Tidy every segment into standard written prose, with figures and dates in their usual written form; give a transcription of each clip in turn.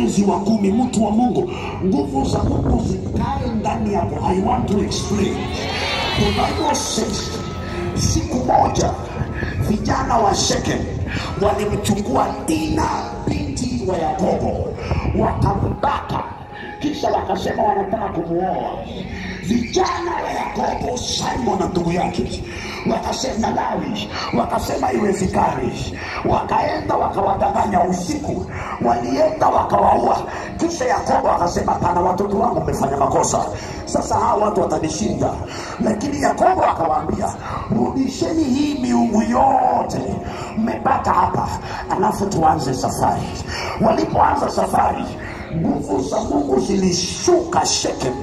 mwezi wa 10, mtu wa Mungu, nguvu za Mungu zikae ndani yako. I want to explain. The Bible says, siku moja vijana wa Shechem walimchukua Dina binti wa Yakobo, wakambaka, kisha wakasema wanataka kumuoa. Vijana wa Yakobo, Simon na ndugu yake, wakasema Lawi, wakasema iwezekani. Wakaenda wakawadanganya usiku, walienda wakawaua. Kisha Yakobo akasema, pana watoto wangu wamefanya makosa, sasa hawa watu watanishinda. Lakini Yakobo akawaambia, rudisheni hii miungu yote mmepata hapa, alafu tuanze safari. Walipoanza safari, nguvu za Mungu zilishuka Shechem,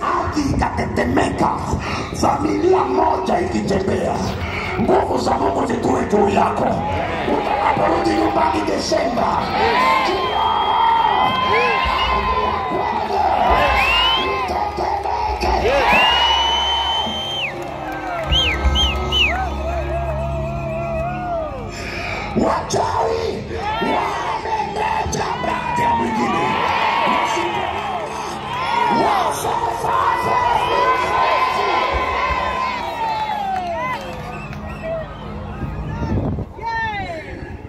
ardhi ikatetemeka, familia moja ikitembea. Nguvu za Mungu zitue juu yako utakaporudi nyumbani Desemba. Wachawi wameneja baada ya mwingine.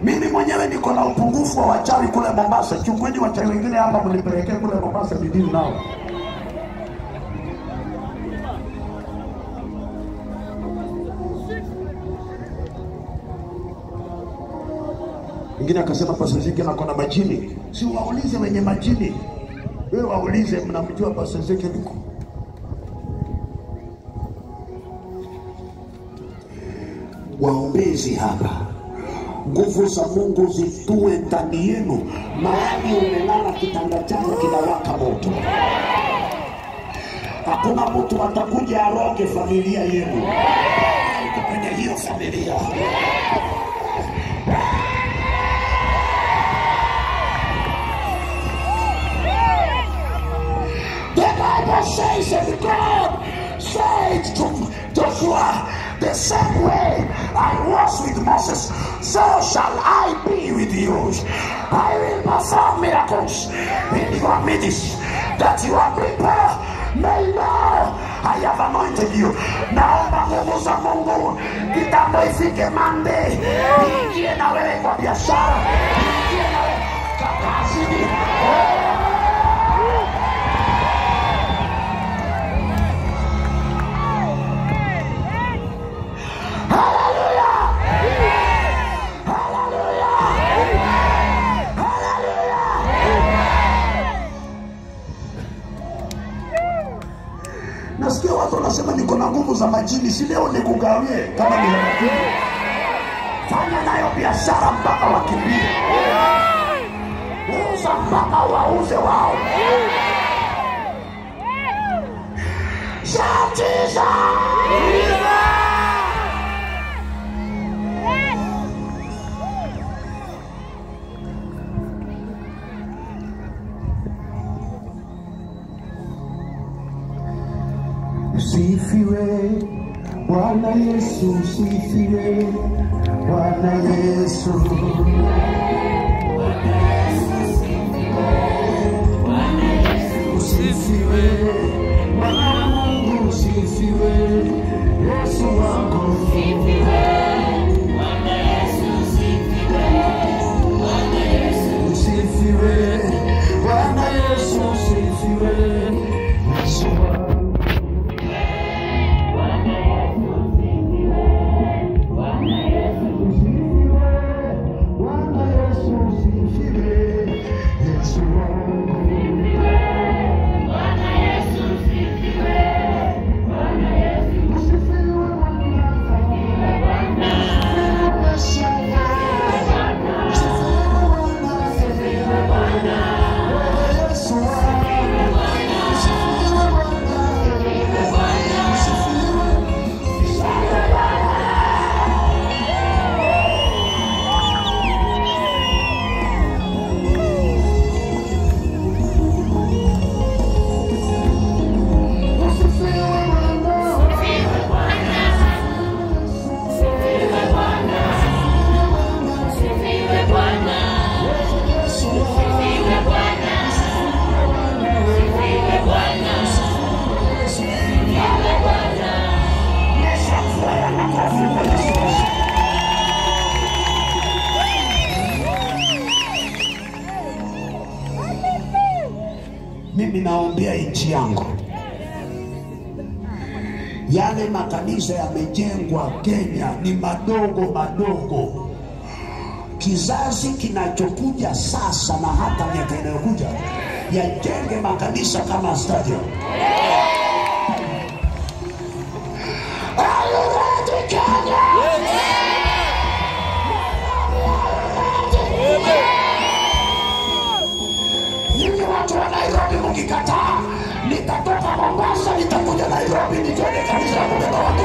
Mimi mwenyewe niko na upungufu wa wachawi kule Mombasa. Chukweni wachawi wengine hapa mlipelekea kule Mombasa bidii nao. Mwingine akasema Pastor Ezekiel akona majini. Si waulize wenye majini. Wewe waulize, mnamjua Pastor Ezekiel yuko? Waombezi hapa, nguvu za Mungu zitue ndani yenu. Mahali umelala kitanda chako kinawaka moto. Hakuna mtu atakuja aroge familia yenu. Kwenye hiyo familia says, and God said to Joshua, the same way I was with Moses, so shall I be with you. I will perform miracles in your midst, that your people may know I have anointed you. Naomba nguvu za Mungu kitambo ifike Monday, ingie na wewe kwa biashara, ingie na wewe kwa kazi. Nasikia watu wanasema niko na nguvu za majini. Si leo nikugawie kama ni majini. Fanya nayo biashara mpaka wakimbie. Uza mpaka wauze wao. Shatiza! Sifiwe Bwana Yesu, sifiwe Bwana Yesu. Sifiwe Bwana Mungu, sifiwe Yesu wangu, sifiwe Bwana Yesu, sifiwe Bwana Yesu, sifiwe Bwana Yesu, sifiwe Yesu wangu. Bwana Yesu, sifiwe Mimi naombea nchi yangu. Yale makanisa yamejengwa Kenya ni madogo madogo. Kizazi kinachokuja sasa na hata miaka inayokuja yajenge makanisa kama stadium. Are you ready, Kenya? Ninyi watu wa Nairobi mkikataa, nitatoka Mombasa nitakuja Nairobi nijenge kanisa la kubeba watu.